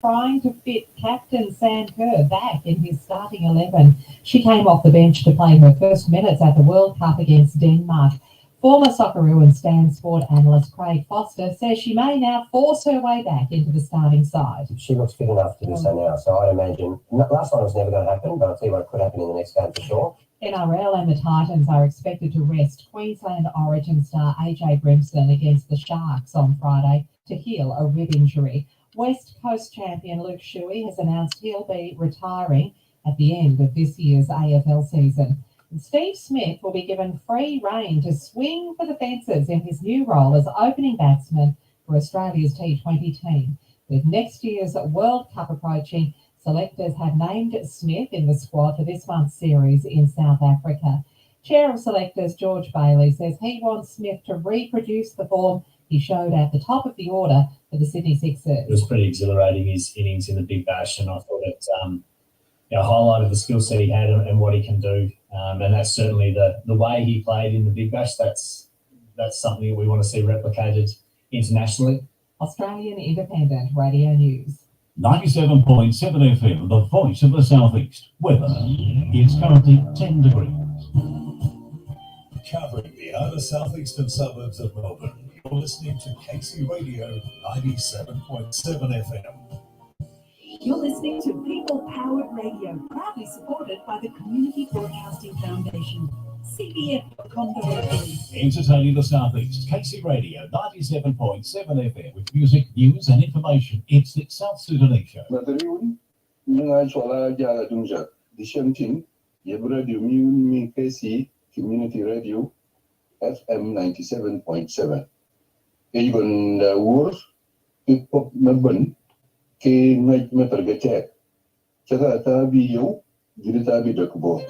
trying to fit captain Sam Kerr back in his starting 11. She came off the bench to play her first minutes at the World Cup against Denmark. Former Socceroo and Stan Sport analyst Craig Foster says she may now force her way back into the starting side. She looks fit enough to do so now, so I'd imagine last night was never going to happen, but I'll tell you what could happen in the next game for sure. NRL and the Titans are expected to rest Queensland Origin star AJ Brimson against the Sharks on Friday to heal a rib injury. West Coast champion Luke Shuey has announced he'll be retiring at the end of this year's AFL season. And Steve Smith will be given free rein to swing for the fences in his new role as opening batsman for Australia's T20 team. With next year's World Cup approaching, selectors have named Smith in the squad for this month's series in South Africa. Chair of selectors George Bailey says he wants Smith to reproduce the form he showed at the top of the order for the Sydney Sixers. It was pretty exhilarating, his innings in the Big Bash, and I thought it highlighted the skill set he had and what he can do. And that's certainly the way he played in the Big Bash. That's something that we want to see replicated internationally. Australian Independent Radio News. 97.7 FM, the voice of the southeast. Weather, it's currently 10 degrees. Covering the outer southeastern suburbs of Melbourne, you're listening to Casey Radio 97.7 FM. You're listening to People Powered Radio, proudly supported by the Community Broadcasting Foundation. CBF.com.au. Entertaining the southeast, Casey Radio 97.7 FM with music, news and information. It's the South Sudanese show. Matariun, mga chwala jala dunja, di shamtin, radio mi Casey Community Radio FM 97.7. Even the word, pop Melbourne, ke ngai matargacek. Chata tabi yo, jadi tabi dakbo.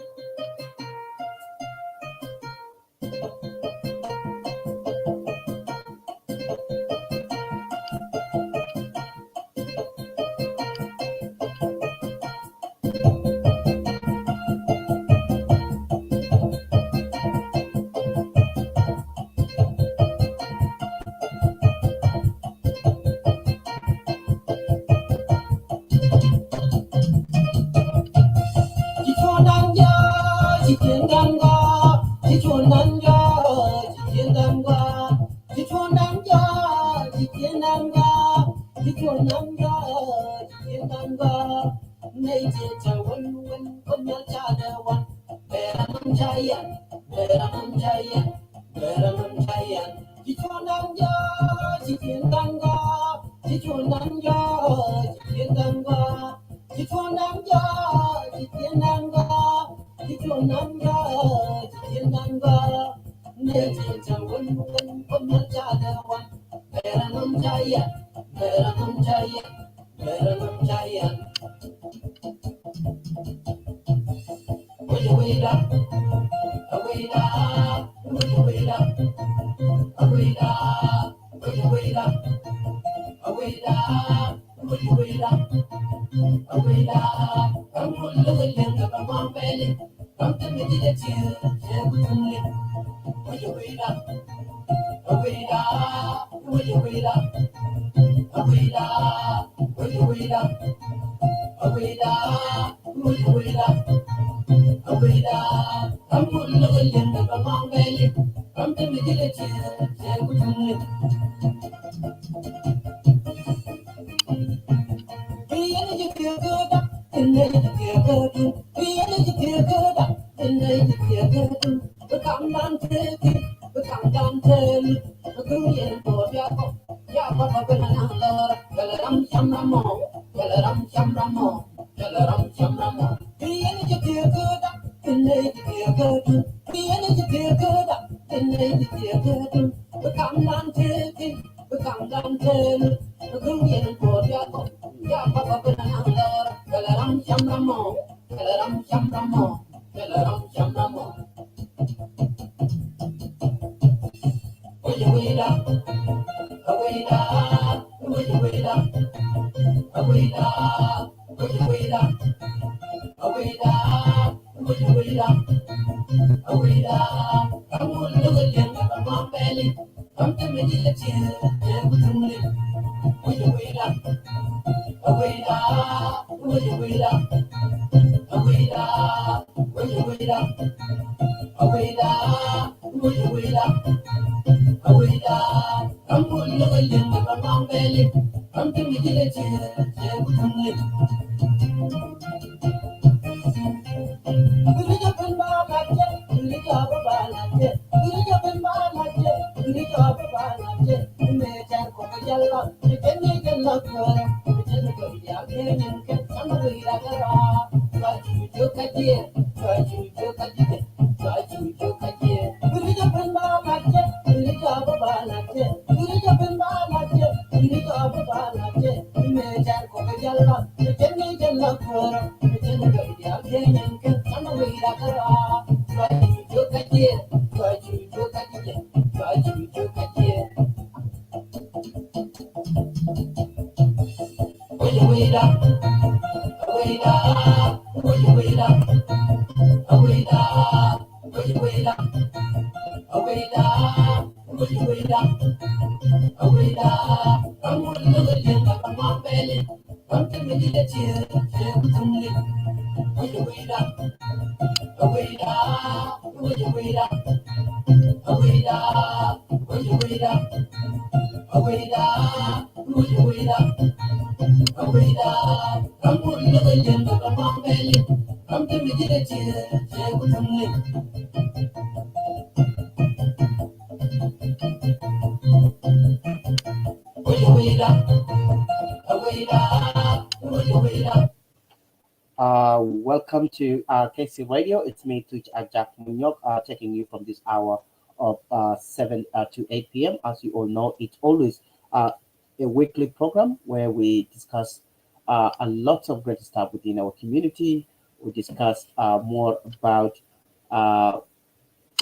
Welcome to KC Radio. It's me, Tuj Ajak Munyok, taking you from this hour of 7 to 8 p.m. As you all know, it's always a weekly program where we discuss a lot of great stuff within our community. We discuss more about,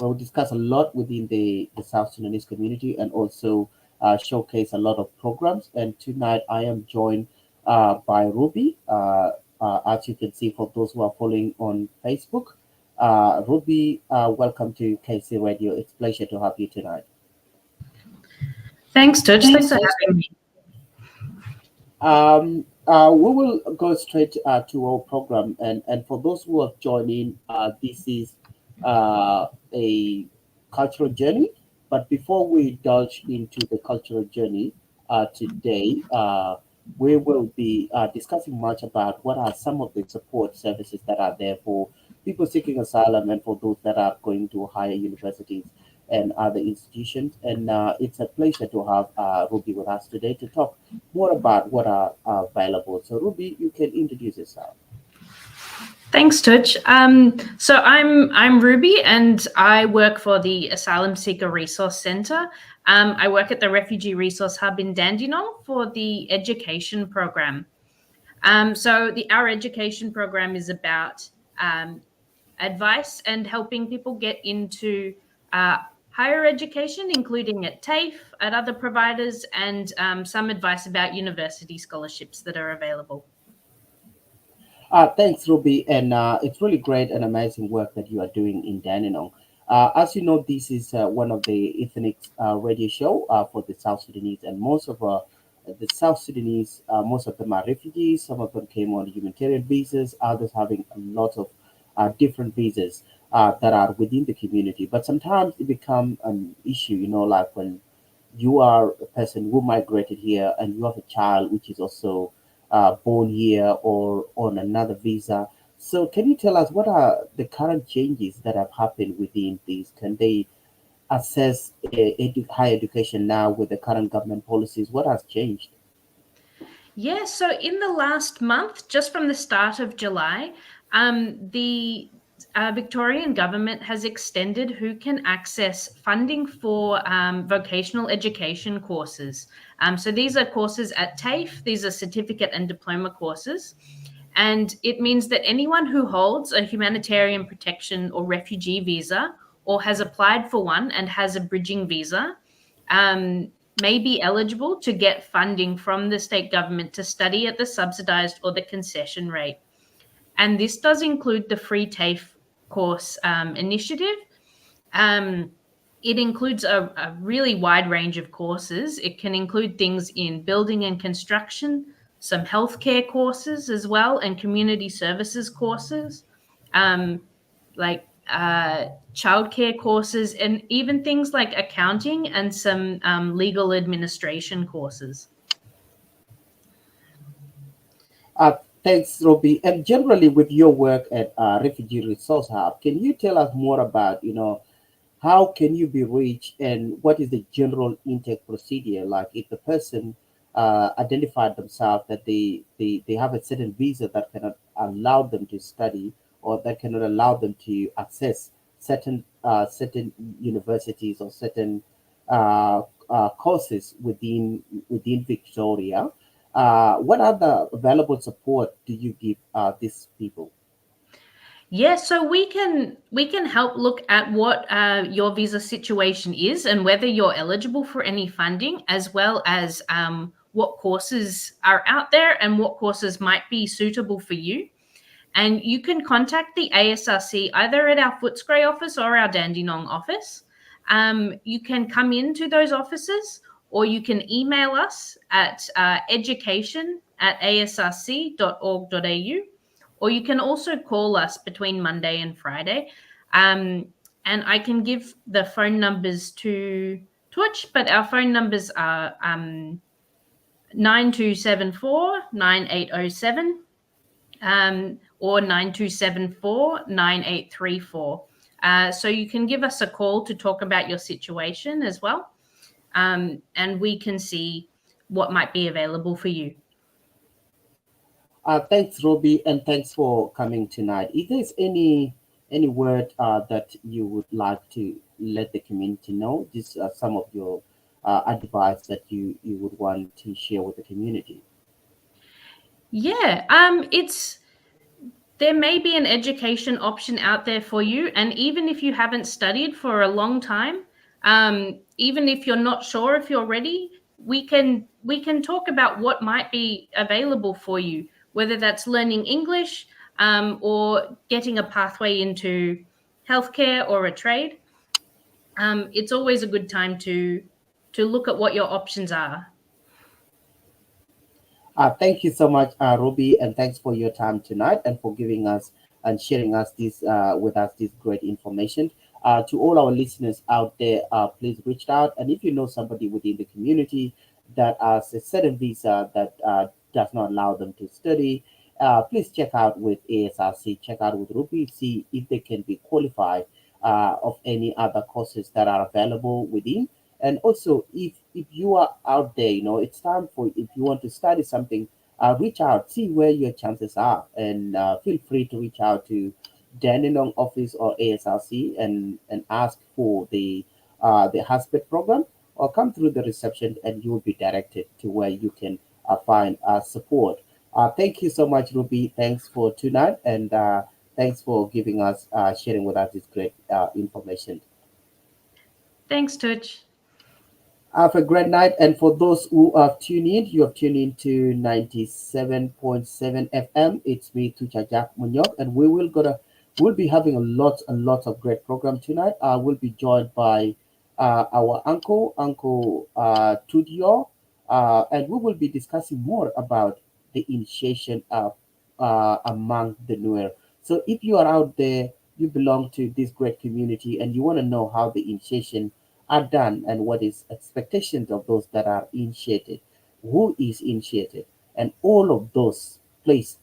we discuss a lot within the South Sudanese community and also showcase a lot of programs. And tonight I am joined by Ruby. As you can see, for those who are following on Facebook, Ruby, welcome to KC Radio. It's a pleasure to have you tonight. Thanks, Tuj. Thanks for having me. We will go straight to our program, and for those who have joined in, this is a cultural journey. But before we indulge into the cultural journey today, we will be discussing much about what are some of the support services that are there for people seeking asylum and for those that are going to higher universities and other institutions. And it's a pleasure to have Ruby with us today to talk more about what are available. So Ruby, you can introduce yourself. Thanks, Tuj. So I'm Ruby, and I work for the Asylum Seeker Resource Centre. I work at the Refugee Resource Hub in Dandenong for the education program. So our education program is about advice and helping people get into higher education, including at TAFE, at other providers, and some advice about university scholarships that are available. Thanks, Ruby, and it's really great and amazing work that you are doing in Dandenong. As you know, this is one of the ethnic radio show for the South Sudanese, and most of the South Sudanese, most of them are refugees. Some of them came on humanitarian visas, others having a lot of different visas that are within the community. But sometimes it becomes an issue, like when you are a person who migrated here and you have a child which is also born here or on another visa. So can you tell us what are the current changes that have happened within these? Can they assess higher education now with the current government policies? What has changed? Yeah, so in the last month, just from the start of July, the Victorian government has extended who can access funding for vocational education courses. So these are courses at TAFE, these are certificate and diploma courses. And it means that anyone who holds a humanitarian protection or refugee visa or has applied for one and has a bridging visa may be eligible to get funding from the state government to study at the subsidized or the concession rate. And this does include the free TAFE course initiative. It includes a really wide range of courses. It can include things in building and construction, some healthcare courses as well, and community services courses, like childcare courses, and even things like accounting and some legal administration courses. Thanks, Robbie. And generally, with your work at Refugee Resource Hub, can you tell us more about, how can you be reached and what is the general intake procedure? Like if the person identified themselves that they have a certain visa that cannot allow them to study or that cannot allow them to access certain universities or certain courses within Victoria, what other available support do you give these people? Yeah, so we can help look at what your visa situation is and whether you're eligible for any funding, as well as what courses are out there and what courses might be suitable for you. And you can contact the ASRC either at our Footscray office or our Dandenong office. You can come into those offices, or you can email us at education@asrc.org.au. Or you can also call us between Monday and Friday. And I can give the phone numbers to Twitch, but our phone numbers are 9274 9807 or 9274 9834. So you can give us a call to talk about your situation as well. And we can see what might be available for you. Thanks, Robbie, and thanks for coming tonight. If there's any word that you would like to let the community know, these are some of your advice that you would want to share with the community. Yeah, there may be an education option out there for you, and even if you haven't studied for a long time, even if you're not sure if you're ready, we can talk about what might be available for you, whether that's learning English or getting a pathway into healthcare or a trade. It's always a good time to look at what your options are. Thank you so much, Ruby, and thanks for your time tonight and for giving us and sharing us this with us this great information. To all our listeners out there, please reach out, and if you know somebody within the community that has a certain visa that does not allow them to study, please check out with ASRC, check out with Ruby, see if they can be qualified of any other courses that are available within. And also, if you are out there, it's time for, if you want to study something, reach out, see where your chances are, and feel free to reach out to Dandenong office or ASRC and ask for the husband program, or come through the reception and you will be directed to where you can find support. Thank you so much, Ruby. Thanks for tonight, and thanks for giving us, sharing with us this great information. Thanks, Tuch. Have a great night, and for those who have tuned in, you have tuned in to 97.7 FM. It's me, Tuchajak Munyok, and we'll be having a lot of great program tonight. We'll be joined by our uncle Tudio, and we will be discussing more about the initiation among the Nuer. So if you are out there, you belong to this great community, and you want to know how the initiation are done and what is expectations of those that are initiated, who is initiated, and all of those, please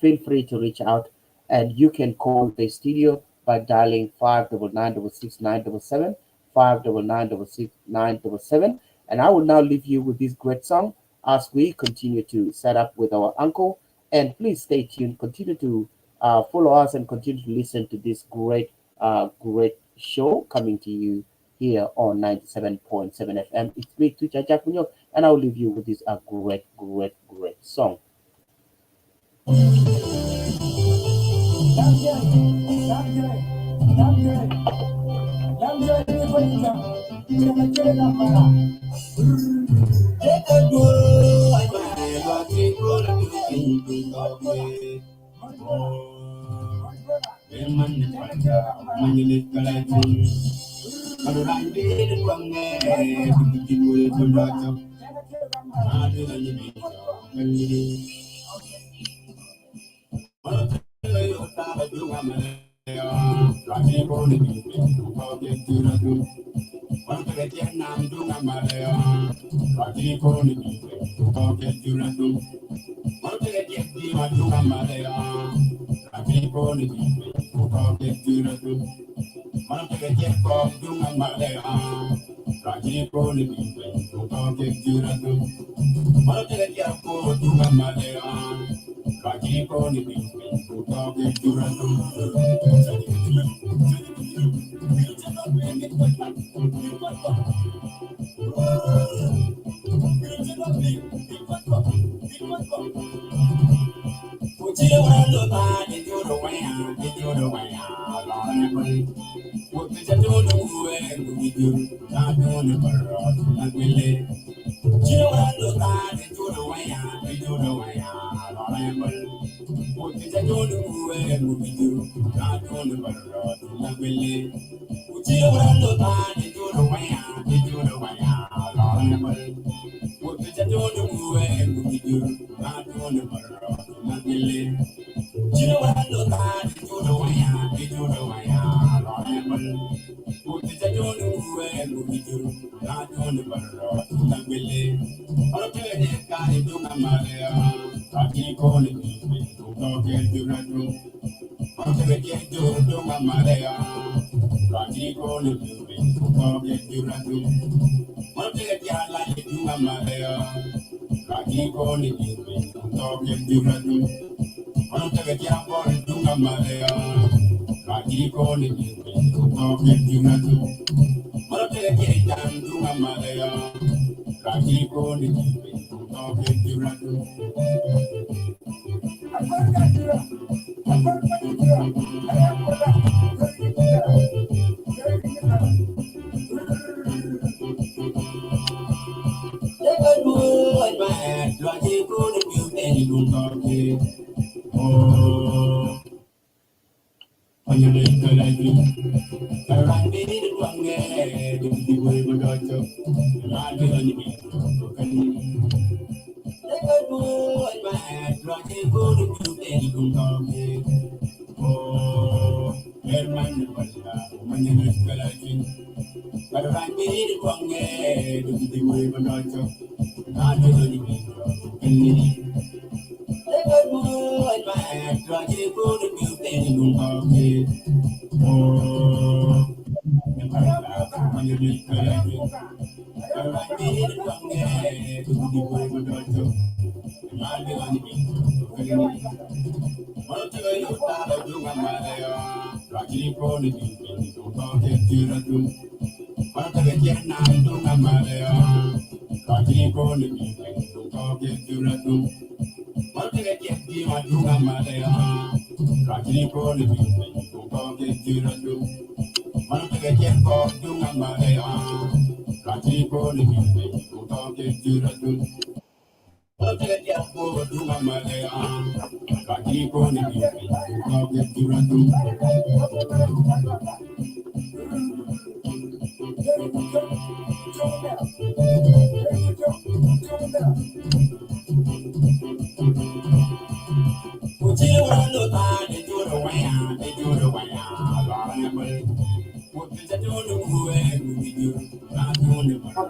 feel free to reach out, and you can call the studio by dialing 59966 59966 and I will now leave you with this great song as we continue to set up with our uncle. And please stay tuned, continue to follow us, and continue to listen to this great show coming to you here on 97.7 FM. It's me, Tucha Jakunyo, and I'll leave you with this great song.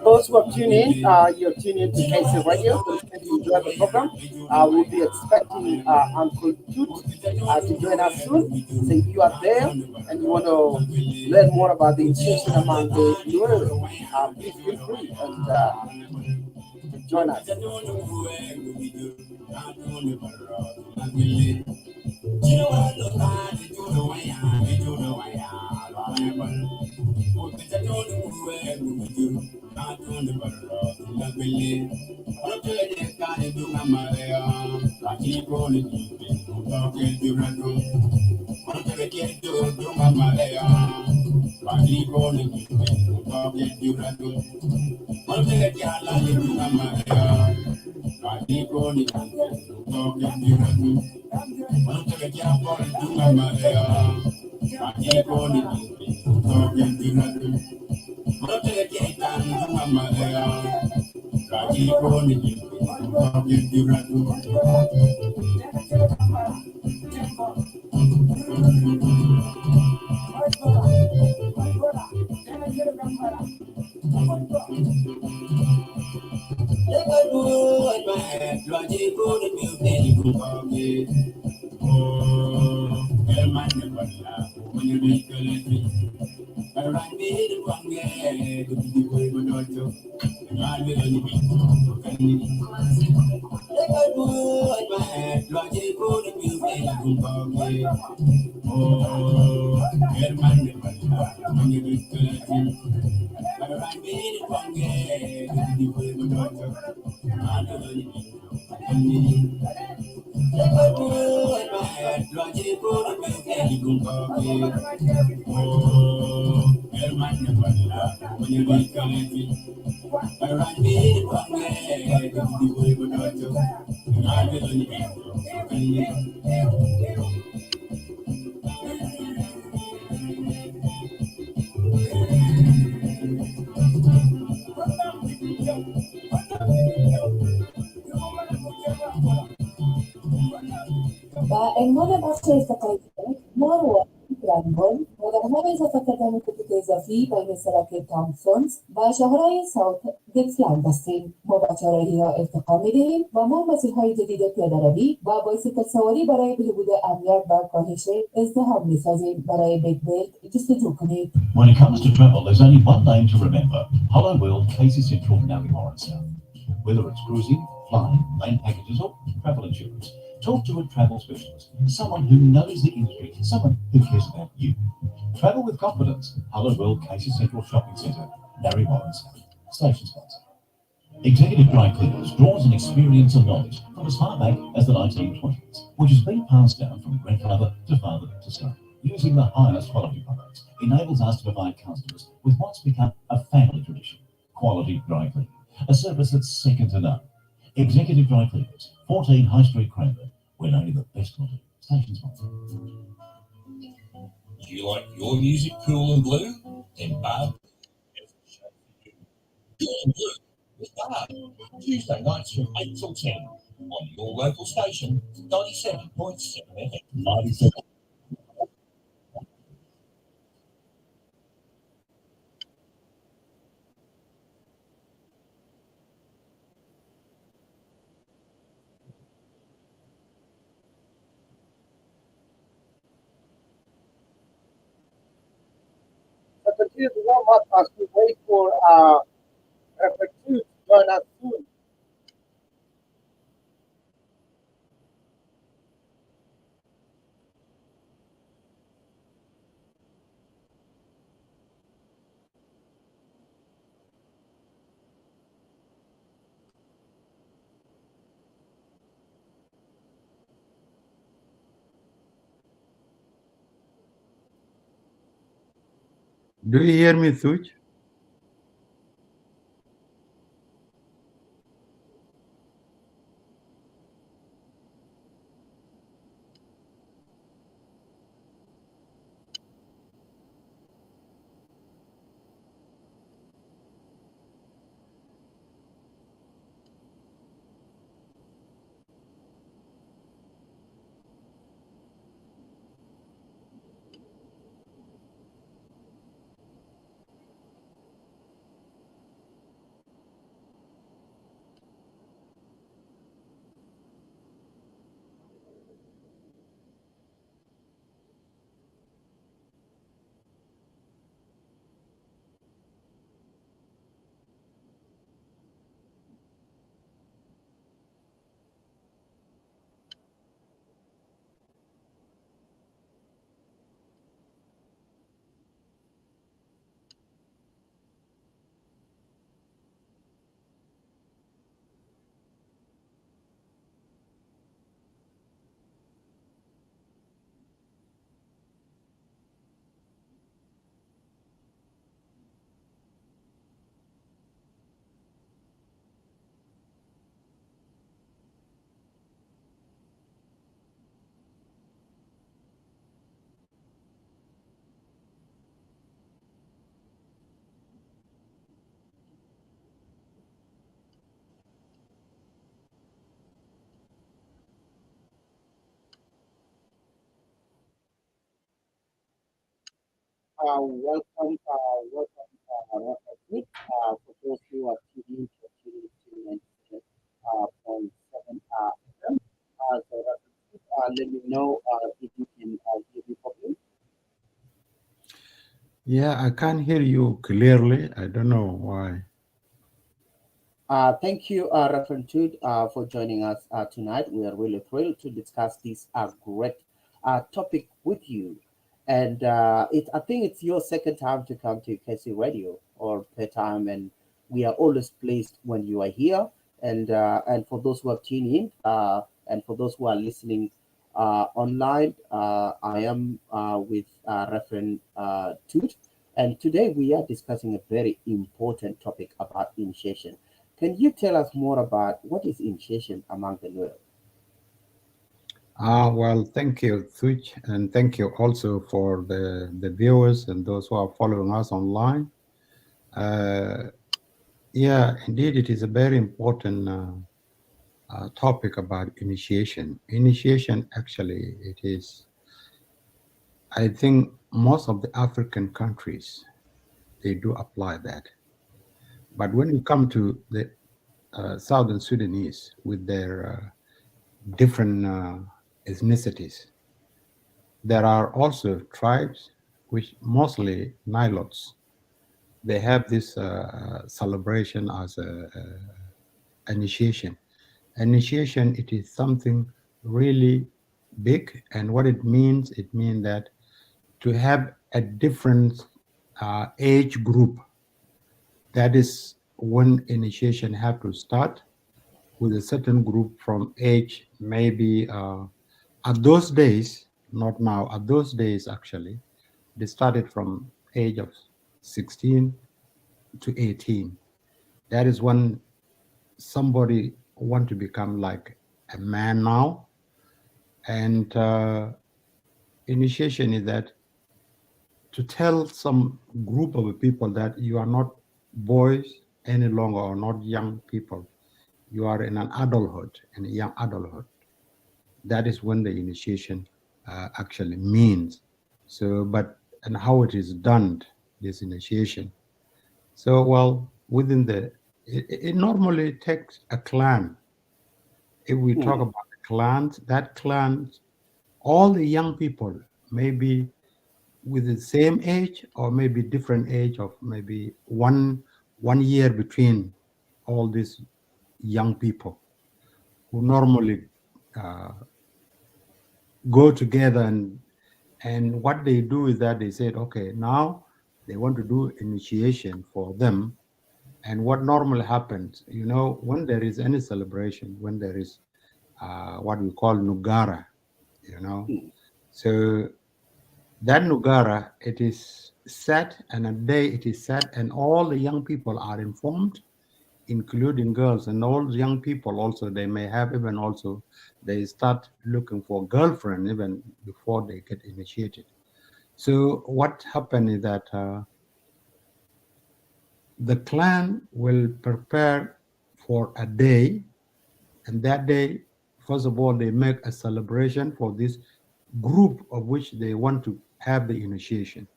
Those who have tuned in, you're tuned in to KC Radio. So if you enjoy the program, we'll be expecting Uncle Toot to join us soon. So if you are there and you want to learn more about the insertion among the Nuer, please feel free and join us. عنوان بخش استقلالية نور رنگون مدرهای اضافه کردن خطوط اضافی بین سرک تامسونز و شهرهای ساوت گیتسلند هستیم. ما به چهارراهی ها ارتقا میدهیم و ما مسیرهای جدید پیاده روی و بایسیکل سواری برای بهبود امنیت و کاهش ازدحام میسازیم. برای بیگ بیلد جستجو کنید. When it comes to travel, there's only one name to remember. Hollow World Casey Central Narrabri South. Whether it's cruising, flying, main packages or travel insurance, talk to a travel specialist, someone who knows the industry, someone who cares about you. Travel with confidence. Hollow World Casey Central Shopping Centre, Narrabri South. Station sponsor. Executive Dry Cleaners draws on experience and knowledge from as far back as the 1920s, which has been passed down from grandfather to father to son. Using the highest quality products enables us to provide customers with what's become a family tradition. Quality dry cleaning, a service that's second to none. Executive Dry Cleaners, 14 High Street, Cranbourne, where only the best will do. Station sponsor. Do you like your music cool and blue? Then Barb has a show for you. Cool and Blue with Barb, Tuesday nights from 8 till 10 on your local station, 97.7 FM. 97. Secretary warm up as we wait for Reverend to join us soon. Do you hear me, Such? Good. For those who are tuning in to 97.7 FM. Let me know if you can hear me properly. Yeah, I can't hear you clearly. I don't know why. Thank you, Reverend Jude, for joining us tonight. We are really thrilled to discuss this great topic with you. And I think it's your second time to come to KC Radio, or third time, and we are always pleased when you are here. And for those who have tuned in, and for those who are listening online, I am with Reverend Jude, and today we are discussing a very important topic about initiation. Can you tell us more about what is initiation among the Nuer? Well, thank you, Thuch, and thank you also for the viewers and those who are following us online. Yeah, indeed, it is a very important topic about initiation. Initiation, actually, it is, I think most of the African countries, they do apply that. But when you come to the Southern Sudanese with their different ethnicities, there are also tribes, which mostly Nilots. They have this celebration as a initiation. Initiation, it is something really big, and what it means that to have a different age group, that is when initiation have to start with a certain group from age, maybe at those days, not now, at those days actually, they started from age of 16 to 18. That is when somebody want to become like a man now. And initiation is that to tell some group of people that you are not boys any longer, or not young people. You are in an adulthood, in a young adulthood. That is when the initiation actually means. So, and how it is done, this initiation. So, well, within it normally takes a clan. If we talk about the clans, that clan, all the young people, maybe with the same age or maybe different age of maybe one year between all these young people who normally uh, go together, and what they do is that they said, okay, now they want to do initiation for them. And what normally happens, when there is any celebration, when there is what we call Nugara, so that Nugara, it is set, and a day it is set, and all the young people are informed, including girls, and all the young people also, they may have even also, they start looking for girlfriend even before they get initiated. So what happened is that the clan will prepare for a day, and that day, first of all, they make a celebration for this group of which they want to have the initiation.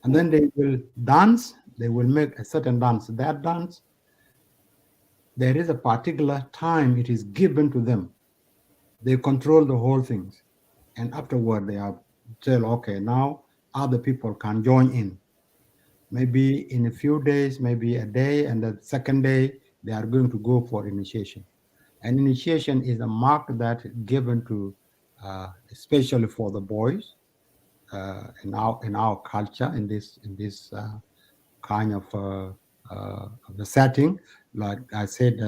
And then they will dance, they will make a certain dance. That dance, there is a particular time it is given to them. They control the whole things. And afterward, they are tell, okay, now other people can join in. Maybe in a few days, maybe a day, and the second day, they are going to go for initiation. And initiation is a mark that given to, especially for the boys, in our culture, in this kind of the setting, like I said,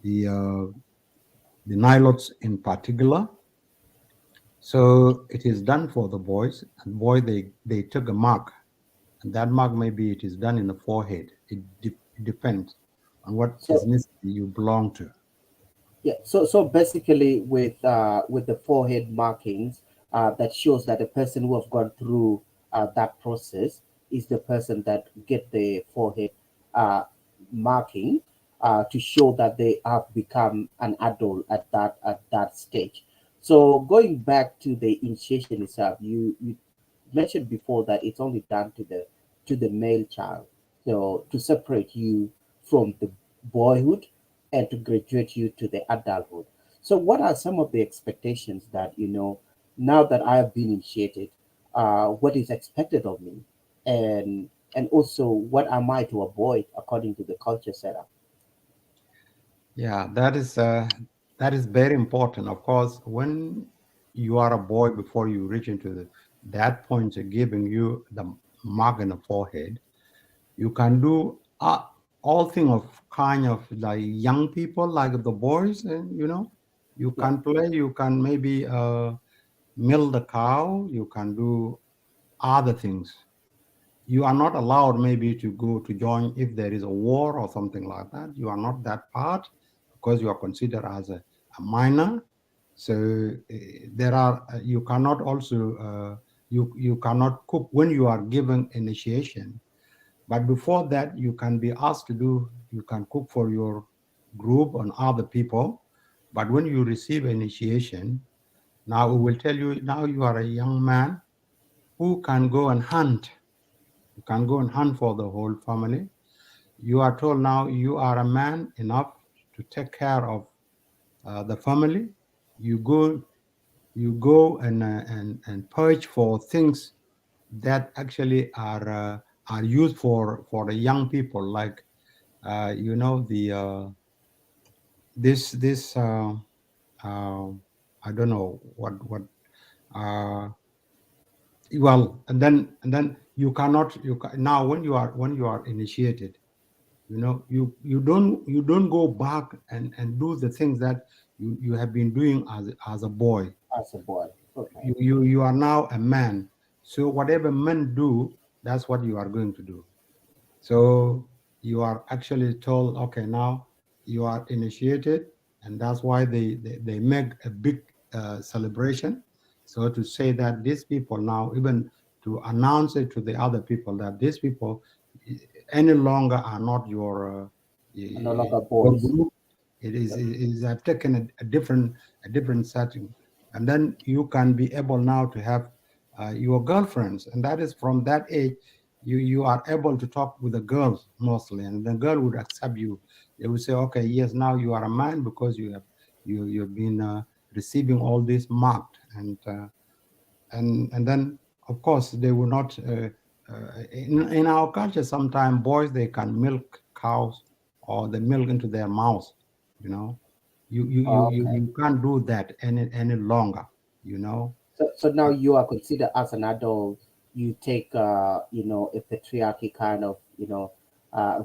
the Nilots in particular. So it is done for the boys, and boy, they took a mark, and that mark, maybe it is done in the forehead. It depends on what ethnicity you belong to. Yeah. So basically, with the forehead markings, that shows that the person who have gone through that process is the person that get the forehead uh, marking to show that they have become an adult at that stage. So going back to the initiation itself, you mentioned before that it's only done to the male child, so to separate you from the boyhood and to graduate you to the adulthood. So, what are some of the expectations that now that I have been initiated, what is expected of me, and also what am I to avoid according to the culture setup? Yeah, that is very important. Of course, when you are a boy, before you reach into that point of giving you the mark in the forehead, you can do all thing of kind of like young people, like the boys, and you Yeah, can play, you can maybe milk the cow, you can do other things. You are not allowed maybe to go to join if there is a war or something like that. You are not that part because you are considered as a minor. So there are you cannot also you cannot cook when you are given initiation. But before that, you can be asked to do. You can cook for your group and other people. But when you receive initiation, now we will tell you now you are a young man who can go and hunt. You can go and hunt for the whole family. You are told now you are a man enough to take care of the family. You go, you go and purge for things that actually are used for the young people, like the this uh, I don't know what uh, well, and then now when you are initiated, you don't go back and do the things that you have been doing as a boy. as a boy. Okay. You are now a man, so whatever men do, that's what you are going to do. So you are actually told, okay, now you are initiated, and that's why they make a big celebration. So to say that these people now, even to announce it to the other people that these people eh, any longer are not No longer your boys. group. It is have taken a different setting, and then you can be able now to have your girlfriends, and that is from that age you are able to talk with the girls mostly, and the girl would accept you. They would say, okay, yes, now you are a man because you've been receiving all this marked, and then of course they will not in our culture sometimes boys they can milk cows or they milk into their mouth. you know Okay. you can't do that any longer. you know So now you are considered as an adult. You take, a patriarchy kind of,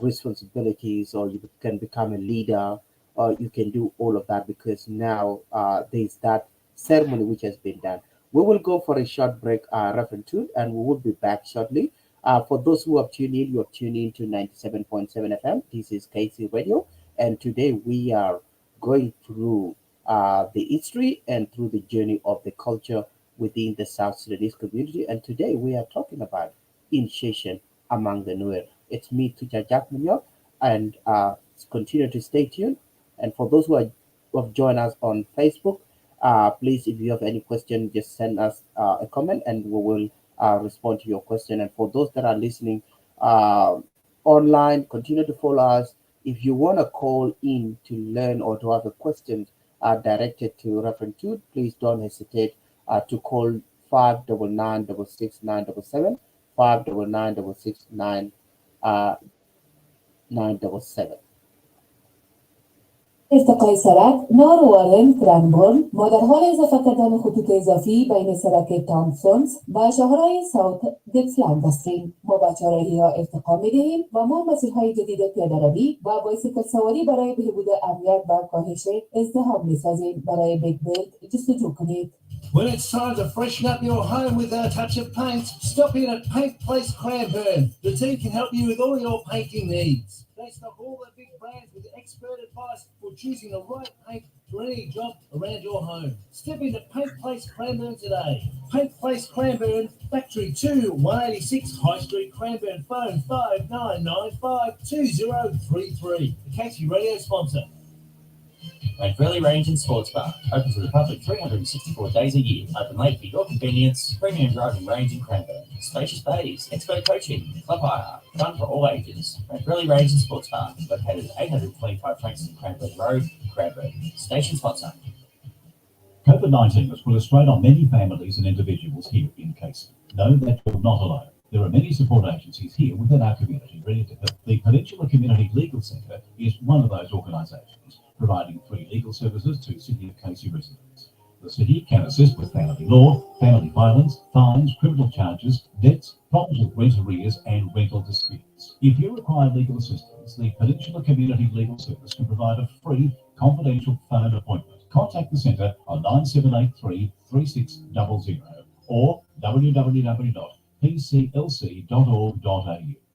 responsibilities, or you can become a leader, or you can do all of that because now there's that ceremony which has been done. We will go for a short break, Reverend Toot, and we will be back shortly. For those who have tuned in, you have tuned in to 97.7 FM. This is KC Radio, and today we are going through the history and through the journey of the culture within the South Sudanese community. And today we are talking about initiation among the Nuer. It's me, Tuja Jack Munyok, and continue to stay tuned. And for those who have joined us on Facebook, please, if you have any question, just send us a comment and we will respond to your question. And for those that are listening online, continue to follow us. If you want to call in to learn or to have a question directed to Reverend Jude, please don't hesitate to call 599 977. است قیصرک ناروالن کرانبورن مادرحال اضافه کردن خطوط اضافی بین سرک تامسونز و شهرهای ساوت گیتسلند هستیم. ما به چهارراهی ها ارتقا میدهیم و ما مسیرهای جدید پیاده‌روی و بایسیکل سواری برای بهبود امنیت و کاهش ازدحام میسازیم. برای بیگ بیلد جستجو کنید. When it's time to freshen up your home with a touch of paint, stop in at Paint Place Cranbourne. The team can help you with all your painting needs. They stock all the big brands with expert advice for choosing the right paint for any job around your home. Step into Paint Place Cranbourne today. Paint Place Cranbourne, Factory 2, 186 High Street, Cranbourne. Phone 5995 2033. The Casey Radio sponsor. Ranfurly Range and Sports Bar, open to the public 364 days a year. Open late for your convenience. Premium driving range in Cranbourne. Spacious bays, expert coaching, club hire, fun for all ages. Ranfurly Range and Sports Bar, located at 825 Frankston Cranbourne Road, Cranbourne. Station sponsor. COVID-19 has put a strain on many families and individuals here in Casey. Know that you're not alone. There are many support agencies here within our community ready to help. The Peninsula Community Legal Centre is one of those organisations, providing free legal services to City of Casey residents. The City can assist with family law, family violence, fines, criminal charges, debts, problems with rent arrears and rental disputes. If you require legal assistance, the Peninsula Community Legal Service can provide a free, confidential phone appointment. Contact the Centre on 9783 3600 or www.pclc.org.au.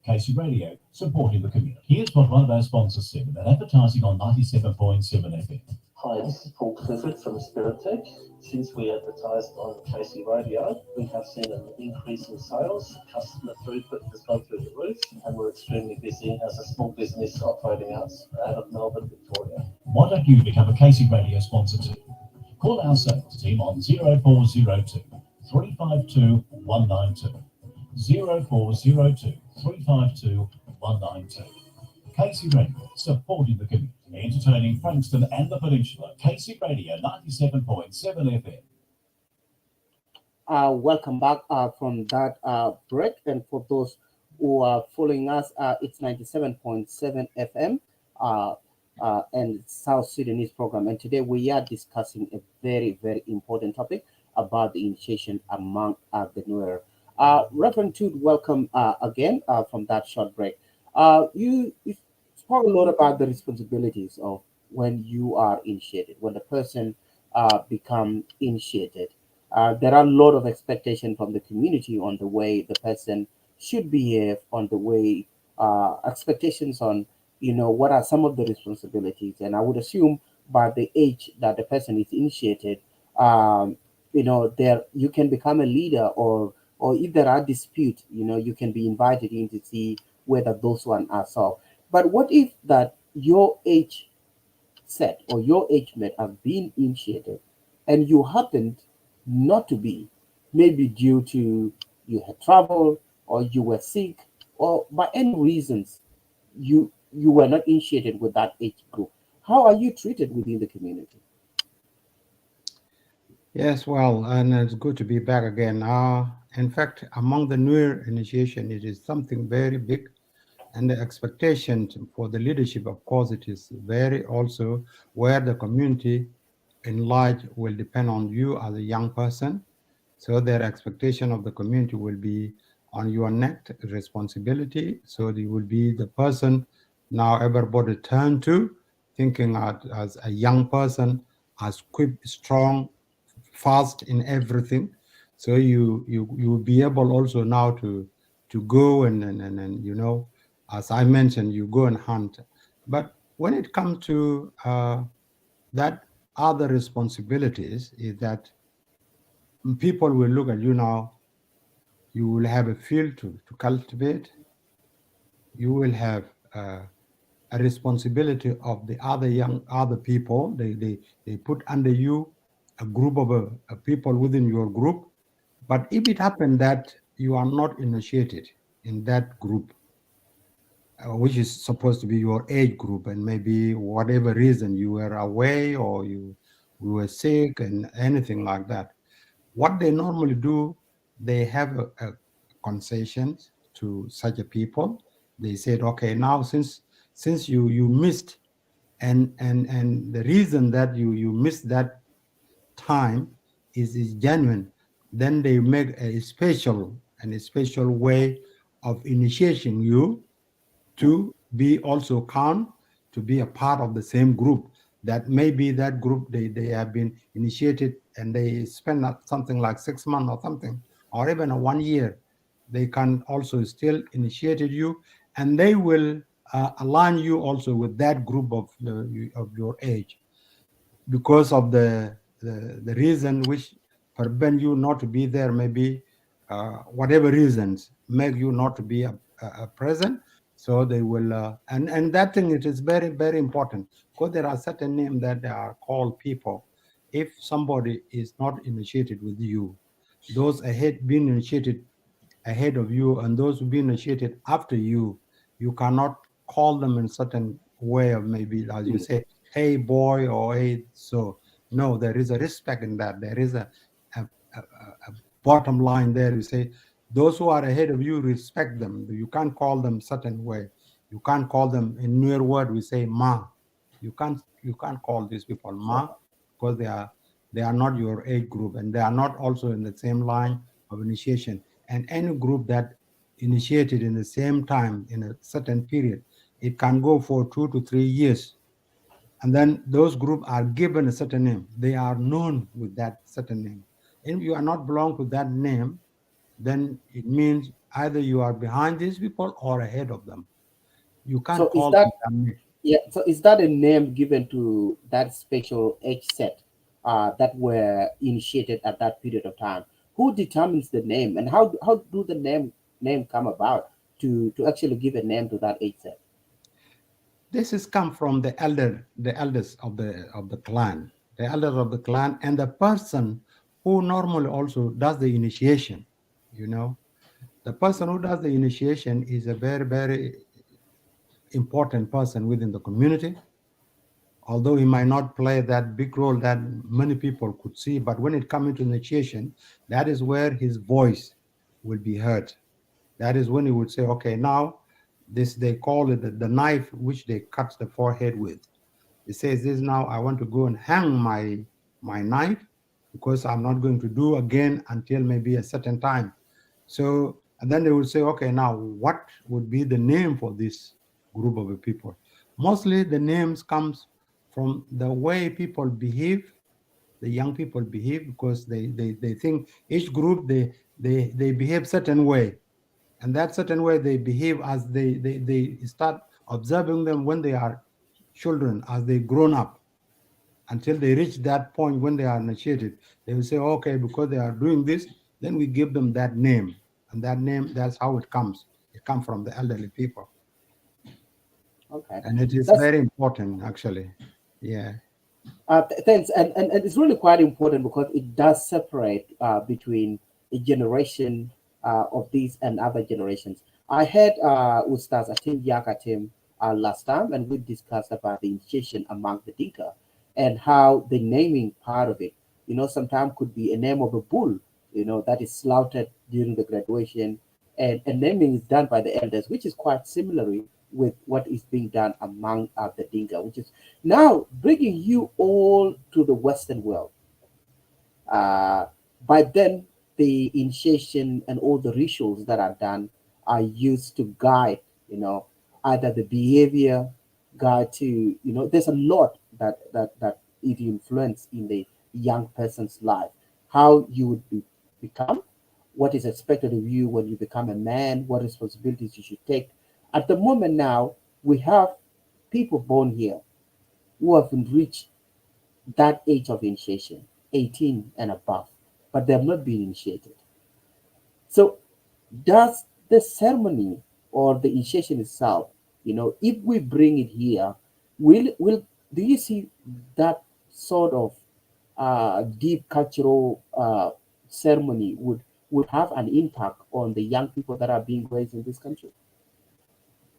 Casey Radio, supporting the community. Here's what one of our sponsors said about advertising on 97.7 FM. Hi, this is Paul Clifford from Spirit Tech. Since we advertised on Casey Radio, we have seen an increase in sales. Customer throughput has gone through the roof, and we're extremely busy as a small business operating out of Melbourne, Victoria. Why don't you become a Casey Radio sponsor too? Call our sales team on 0402 352 192. 0402 352 192. Casey Radio, supporting the community, entertaining Frankston and the Peninsula. Casey Radio 97.7 FM. Welcome back from that break. And for those who are following us, it's 97.7 FM and South Sudanese program. And today we are discussing a very, very important topic about the initiation among the Nuer. Reverend Toot, welcome again from that short break. You spoke a lot about the responsibilities of when you are initiated, when the person become initiated. There are a lot of expectation from the community on the way the person should behave, on the way expectations on, what are some of the responsibilities. And I would assume by the age that the person is initiated, there you can become a leader, or if there are disputes, you can be invited in to see whether those ones are solved. But what if that your age set or your age mate have been initiated and you happened not to be, maybe due to you had traveled or you were sick or by any reasons you were not initiated with that age group? How are you treated within the community? Yes, well, and it's good to be back again. In fact, among the Nuer initiation, it is something very big. And the expectation for the leadership, of course, it is very also where the community in large will depend on you as a young person. So their expectation of the community will be on your neck responsibility. So you will be the person now everybody turn to, thinking as a young person, as quick, strong, fast in everything. So you will be able also now to go and as I mentioned, you go and hunt. But when it comes to that other responsibilities, is that people will look at you now. You will have a field to cultivate. You will have a responsibility of the other people. They put under you a group of people within your group. But if it happened that you are not initiated in that group, which is supposed to be your age group, and maybe whatever reason you were away or you were sick and anything like that, what they normally do, they have a concession to such a people. They said, okay, now since you missed, and the reason that you missed that time is genuine, then they make a special way of initiating you to be also count to be a part of the same group. That maybe that group they have been initiated and they spend something like 6 months or something, or even 1 year. They can also still initiated you, and they will align you also with that group of your age, because of the reason which prevent you not to be there. Maybe whatever reasons make you not to be present. So they will, and that thing, it is very, very important because there are certain names that are called people. If somebody is not initiated with you, those ahead being initiated ahead of you and those who be initiated after you cannot call them in certain way of maybe, as you say, hey boy or hey. So no, there is a respect in that. There is a bottom line there. You say those who are ahead of you, respect them. You can't call them certain way. You can't call them in newer word. We say ma. You can't call these people ma because they are not your age group and they are not also in the same line of initiation. And any group that initiated in the same time in a certain period, it can go for 2 to 3 years. And then those groups are given a certain name. They are known with that certain name. If you are not belong to that name, then it means either you are behind these people or ahead of them. You can't So is call that them that name. yeah? So is that a name given to that special age set that were initiated at that period of time? Who determines the name, and how do the name come about to actually give a name to that age set? This has come from the elders of the clan, the elders of the clan, and the person who normally also does the initiation. You know, the person who does the initiation is a very important person within the community. Although he might not play that big role that many people could see, but when it comes into initiation, that is where his voice will be heard. That is when he would say, okay, now this they call it the knife which they cut the forehead with. It says this now I want to go and hang my knife because I'm not going to do again until maybe a certain time. So and then they will say, okay, now what would be the name for this group of people? Mostly the names comes from the way people behave, the young people behave because they think each group they behave certain way, and that certain way they behave as they start observing them when they are children, as they grown up, until they reach that point when they are initiated. They will say, okay, because they are doing this, then we give them that name, and that name, that's how it comes. It comes from the elderly people, Okay, and it is that's very important actually. Yeah. thanks, and it's really quite important because it does separate between a generation of these and other generations. I had Ustaz Atim Yakatim last time, and we discussed about the initiation among the Dinka and how the naming part of it, sometimes could be a name of a bull, that is slaughtered during the graduation, and naming is done by the elders, which is quite similar with what is being done among the Dinka, which is now bringing you all to the Western world. Uh, by then, the initiation and all the rituals that are done are used to guide, either the behavior, guide to, there's a lot that it influence in the young person's life, how you would become, what is expected of you when you become a man, what responsibilities you should take. At the moment now, we have people born here who haven't reached that age of initiation, 18 and above, but they have not been initiated. So, does the ceremony or the initiation itself, if we bring it here, will do you see that sort of deep cultural ceremony would have an impact on the young people that are being raised in this country?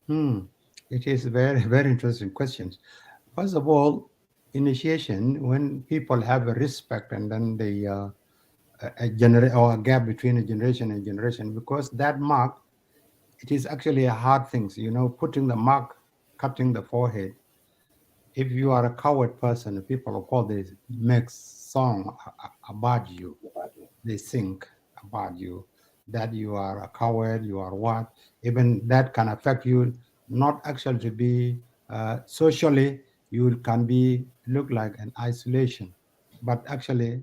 It is very interesting questions. First of all, initiation, when people have a respect and then they or a gap between a generation and generation, because that mark, it is actually a hard thing. Putting the mark, cutting the forehead. If you are a coward person, people of course they make song about you. They think about you, that you are a coward, you are what. Even that can affect you, not actually to be socially, you can be look like an isolation, but actually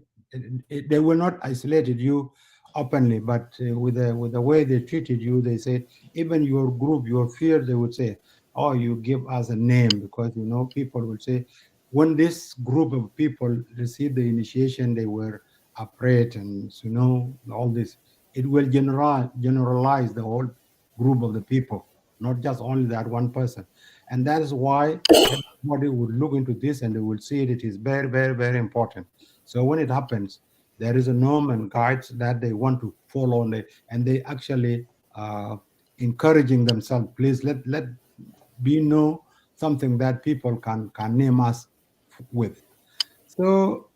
they will not isolated you openly, but with the way they treated you, they say even your group, your fear, they would say, oh, you give us a name, because people will say when this group of people received the initiation, they were afraid, and all this. It will generalize the whole group of the people. not just only that one person. And that is why everybody would look into this and they will see it is very, very, very important. So when it happens, there is a norm and guides that they want to follow, and they actually encouraging themselves. Please let be know something that people can name us with. So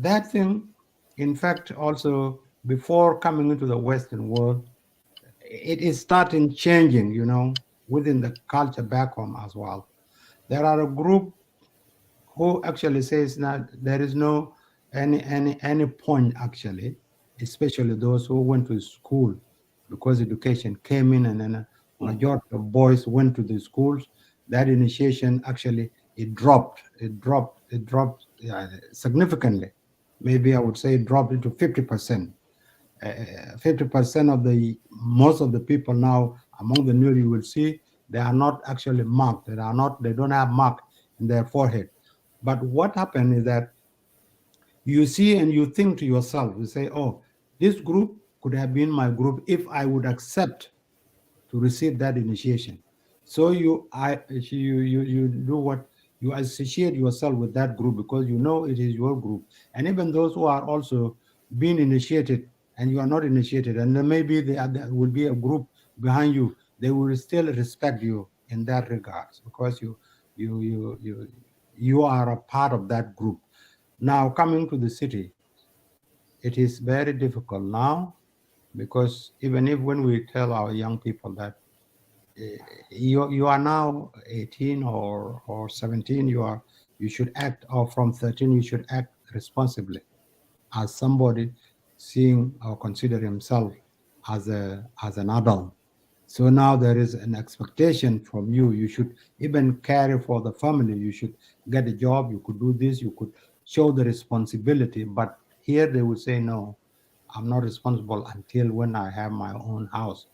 that thing, in fact, also before coming into the Western world, it is starting changing, within the culture back home as well. There are a group who actually says that there is no any point actually, especially those who went to school, because education came in and then a majority of boys went to the schools. That initiation actually it dropped significantly. Maybe I would say it dropped into 50%. 50% of the most of the people now among the new, you will see they are not actually marked. They don't have mark in their forehead. But what happened is that you see and you think to yourself, you say, oh, this group could have been my group if I would accept to receive that initiation. So you do what, you associate yourself with that group because you know it is your group. And even those who are also being initiated and you are not initiated, and then maybe there will be a group behind you, they will still respect you in that regards because you are a part of that group. Now coming to the city, it is very difficult now because even if when we tell our young people that you are now 18 or 17, you should act, or from 13 you should act responsibly as somebody seeing or consider himself as an adult. So now there is an expectation from you. You should even care for the family. You should get a job. You could do this. You could show the responsibility. But here they would say, no, I'm not responsible until when I have my own house.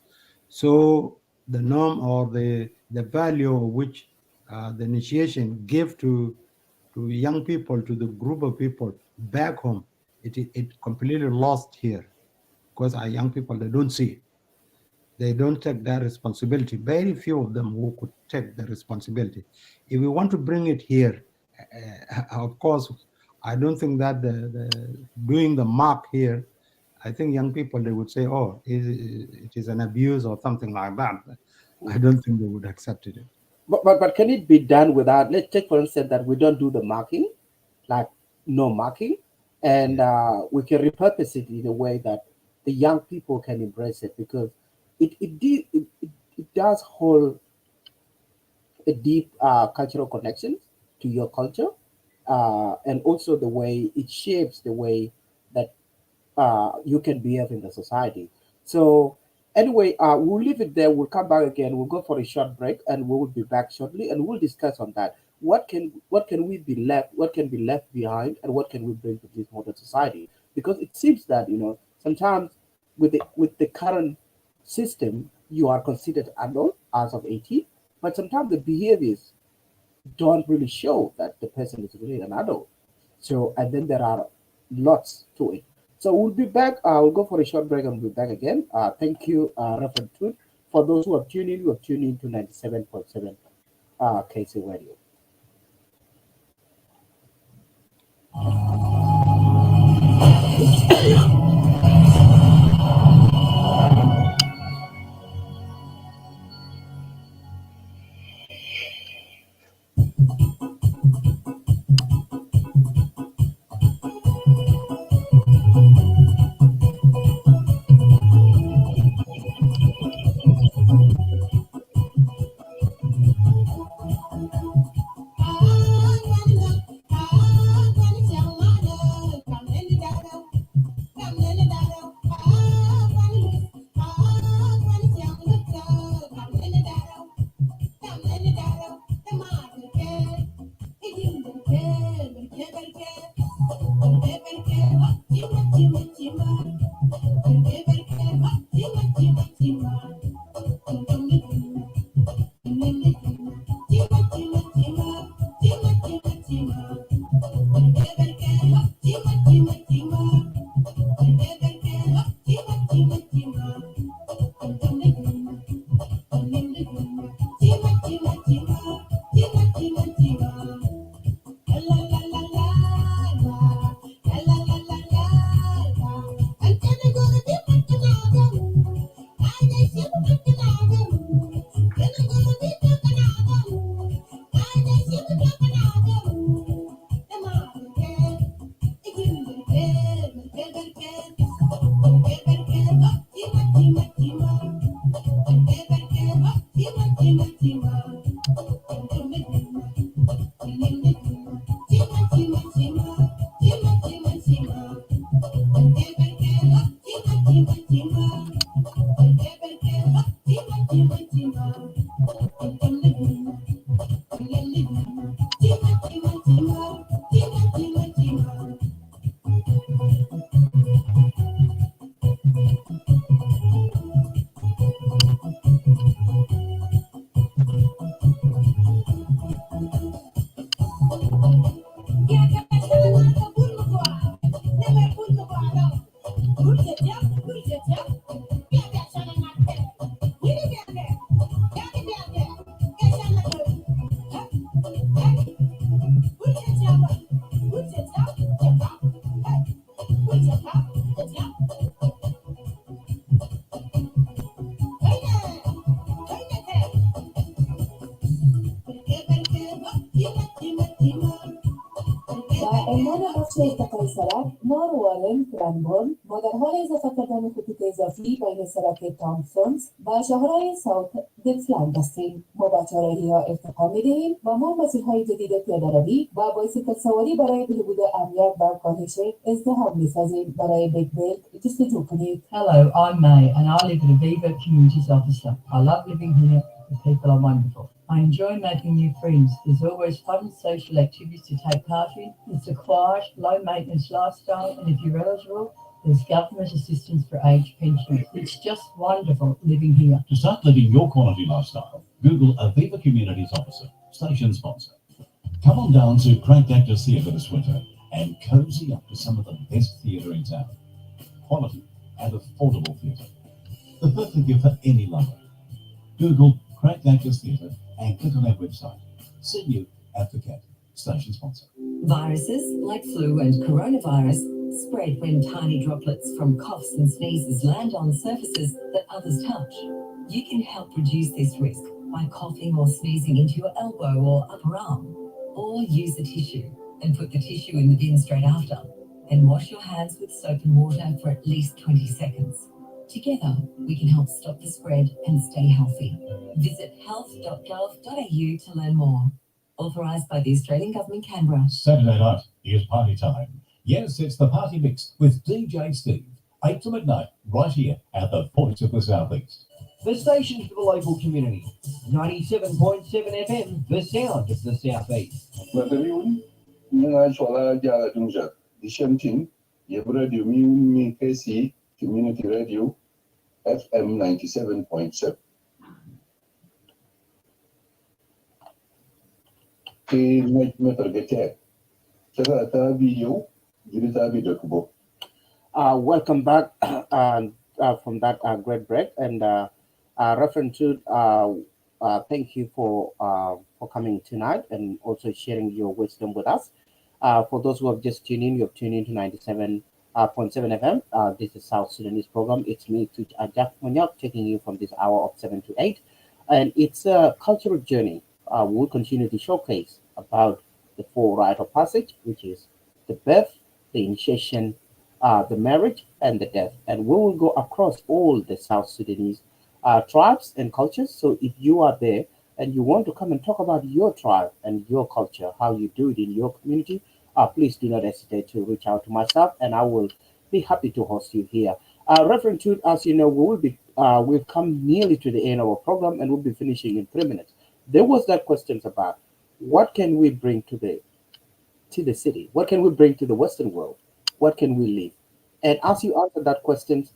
So the norm or the value which the initiation give to young people, to the group of people back home, it completely lost here because our young people, they don't see it. They don't take that responsibility. Very few of them who could take the responsibility. If we want to bring it here, of course, I don't think that doing the mark here, I think young people, they would say, oh, it is an abuse or something like that. I don't think they would accept it. But can it be done without, let's take for instance that we don't do the marking, like no marking, and we can repurpose it in a way that the young people can embrace it, because it does hold a deep cultural connection to your culture, and also the way it shapes the way that you can behave in the society. So anyway, we'll leave it there. We'll come back again. We'll go for a short break, and we will be back shortly, and we'll discuss on that. What can we be left? What can be left behind, and what can we bring to this modern society? Because it seems that sometimes with the current system, you are considered adult as of 18, but sometimes the behaviors don't really show that the person is really an adult. So, and then there are lots to it. So we'll be back. We'll go for a short break and we'll be back again. Thank you, Reverend Tooth. For those who have tuned in, you have tuned in to 97.7 KC Radio. شركة قیصرک، ناروالن، کرانبورن، مادرهای اضافه کردن خطوط اضافی بین شبکه تامسونز و شهرهای ساوت گیتسلند هستیم. ما به چاره‌ها ارتقا می‌دهیم و ما مسیرهای جدید پیاده‌روی و بایسیکل سواری برای بهبود امنیت و کاهش ازدحام می‌سازیم. برای بیگ بیلد جستجو کنید. Hello, I'm May and I live at Aviva Communities Officer. I love living here. The people are wonderful. I enjoy making new friends. There's always fun social activities to take part in. It's a quiet, low-maintenance lifestyle, and if you're eligible, there's government assistance for aged pensioners. It's just wonderful living here. To start living your quality lifestyle, Google Aviva Communities Officer, station sponsor. Come on down to Cracked Actors Theatre this winter and cozy up to some of the best theatre in town. Quality and affordable theatre. The perfect gift for any lover. Google Cracked Actors Theatre and click on our website. See you at the Cat, station sponsor. Viruses like flu and coronavirus spread when tiny droplets from coughs and sneezes land on surfaces that others touch. You can help reduce this risk by coughing or sneezing into your elbow or upper arm, or use a tissue and put the tissue in the bin straight after. Then wash your hands with soap and water for at least 20 seconds. Together, we can help stop the spread and stay healthy. Visit health.gov.au to learn more. Authorised by the Australian Government, Canberra. Saturday night is party time. Yes, it's the party mix with DJ Steve. 8 to midnight, right here at the Voice of the Southeast. The station for the local community. 97.7 FM, the sound of the Southeast. Matariun, mga swala jala dungja. The same thing, Radio KC Community Radio, FM 97.7. Welcome back from that great break, and Reverend Jude, thank you for coming tonight and also sharing your wisdom with us. For those who have just tuned in, you have tuned in to 97.7 FM. This is South Sudanese program. It's me, Jack Munyok, taking you from this hour of 7 to 8, and it's a cultural journey. We'll continue to showcase about the four rite of passage, which is the birth, the initiation, the marriage, and the death. And we will go across all the South Sudanese tribes and cultures. So if you are there and you want to come and talk about your tribe and your culture, how you do it in your community, please do not hesitate to reach out to myself, and I will be happy to host you here. Reverend Jude, as you know, we've come nearly to the end of our program, and we'll be finishing in 3 minutes. There was that question about what can we bring to the city? What can we bring to the Western world? What can we leave? And as you answer that question,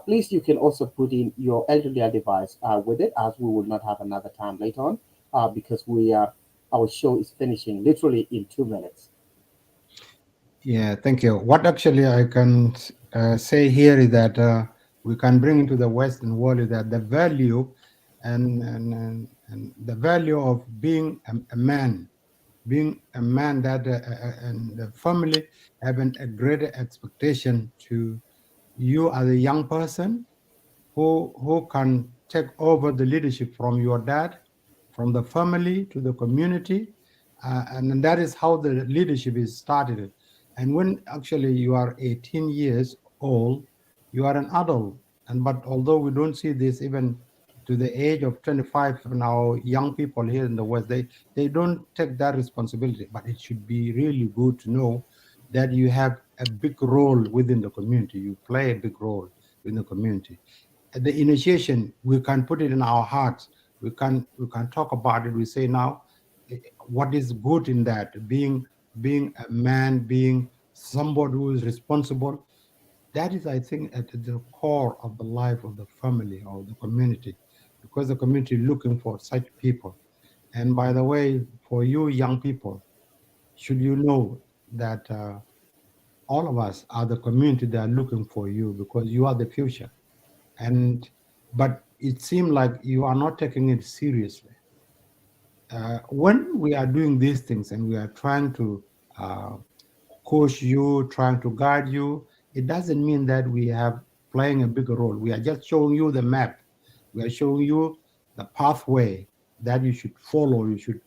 please, you can also put in your elderly device with it, as we will not have another time later on, because our show is finishing literally in 2 minutes. Yeah, thank you. What actually I can say here is that we can bring into the Western world is that the value and the value of being a man that and the family having a greater expectation to you as a young person who can take over the leadership from your dad, from the family to the community, and that is how the leadership is started. And when actually you are 18 years old, you are an adult. But although we don't see this even to the age of 25 now, young people here in the West, they don't take that responsibility. But it should be really good to know that you have a big role within the community. You play a big role in the community. The initiation, we can put it in our hearts. We can talk about it. We say now, what is good in that? Being a man, being somebody who is responsible. That is, I think, at the core of the life of the family or the community, because the community is looking for such people. And by the way, for you young people, should you know that all of us are the community that are looking for you, because you are the future. But it seems like you are not taking it seriously. When we are doing these things and we are trying to coach you, trying to guide you, it doesn't mean that we have playing a bigger role. We are just showing you the map. We are showing you the pathway that you should follow, you should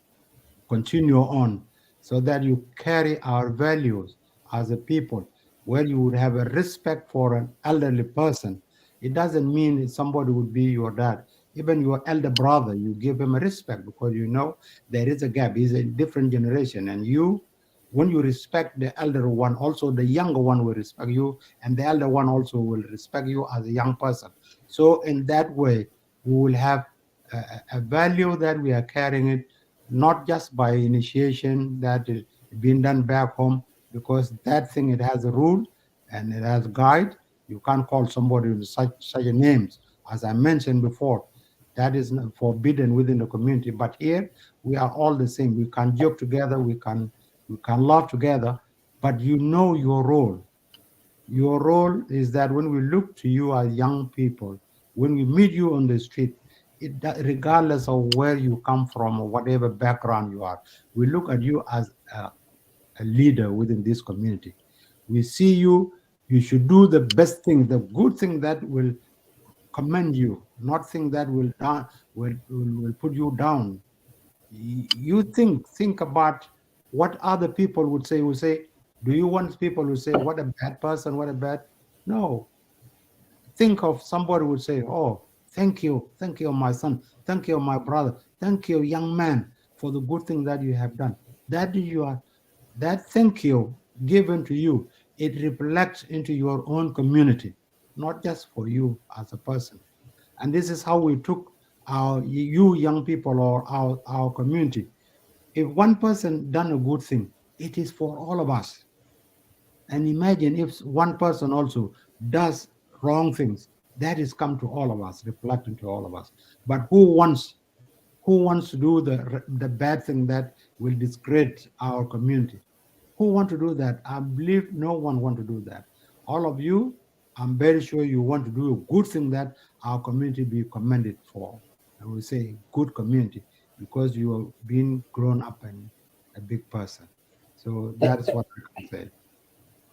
continue on, so that you carry our values, as a people, where you would have a respect for an elderly person. It doesn't mean somebody would be your dad. Even your elder brother, you give him a respect because you know there is a gap. He's a different generation. And you, when you respect the elder one, also the younger one will respect you, and the elder one also will respect you as a young person. So in that way, we will have a value that we are carrying it, not just by initiation that is being done back home, because that thing, it has a rule and it has guide. You can't call somebody with such names. As I mentioned before, that is forbidden within the community. But here we are all the same. We can joke together, we can laugh together, but you know your role. Your role is that when we look to you as young people, when we meet you on the street, regardless of where you come from or whatever background you are, we look at you as a leader within this community. We see you, you should do the best thing, the good thing that will commend you, not thing that will put you down. You think about what other people would say. Do you want people to say what a bad person, what a bad? No. Think of somebody would say, oh, thank you, my son, thank you, my brother, thank you, young man, for the good thing that you have done. That thank you given to you, it reflects into your own community, not just for you as a person. And this is how we took you young people, or our community. If one person done a good thing, it is for all of us. And imagine if one person also does wrong things, that is come to all of us, reflecting to all of us. But who wants to do the bad thing that will discredit our community? Who want to do that? I believe no one want to do that. All of you, I'm very sure you want to do a good thing that our community be commended for. I will say good community, because you have been grown up and a big person. So that's what I can say.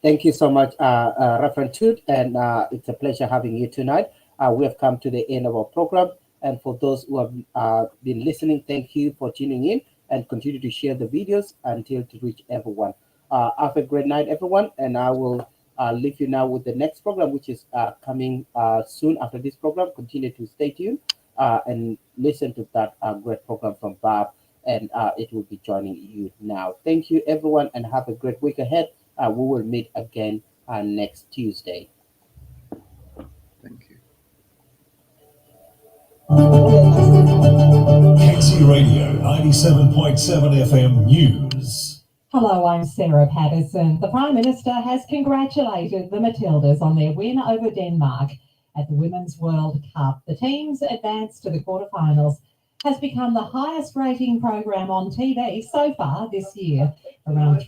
Thank you so much, Reverend Toot, and it's a pleasure having you tonight. We have come to the end of our program, and for those who have been listening, thank you for tuning in, and continue to share the videos until to reach everyone. Have a great night, everyone, and I will leave you now with the next program, which is coming soon after this program. Continue to stay tuned and listen to that great program from Bob, and it will be joining you now. Thank you, everyone, and have a great week ahead. We will meet again next Tuesday. Thank you. KC Radio 97.7 FM News. Hello, I'm Sarah Patterson. The Prime Minister has congratulated the Matildas on their win over Denmark at the Women's World Cup. The team's advance to the quarterfinals has become the highest rating program on TV so far this year. Around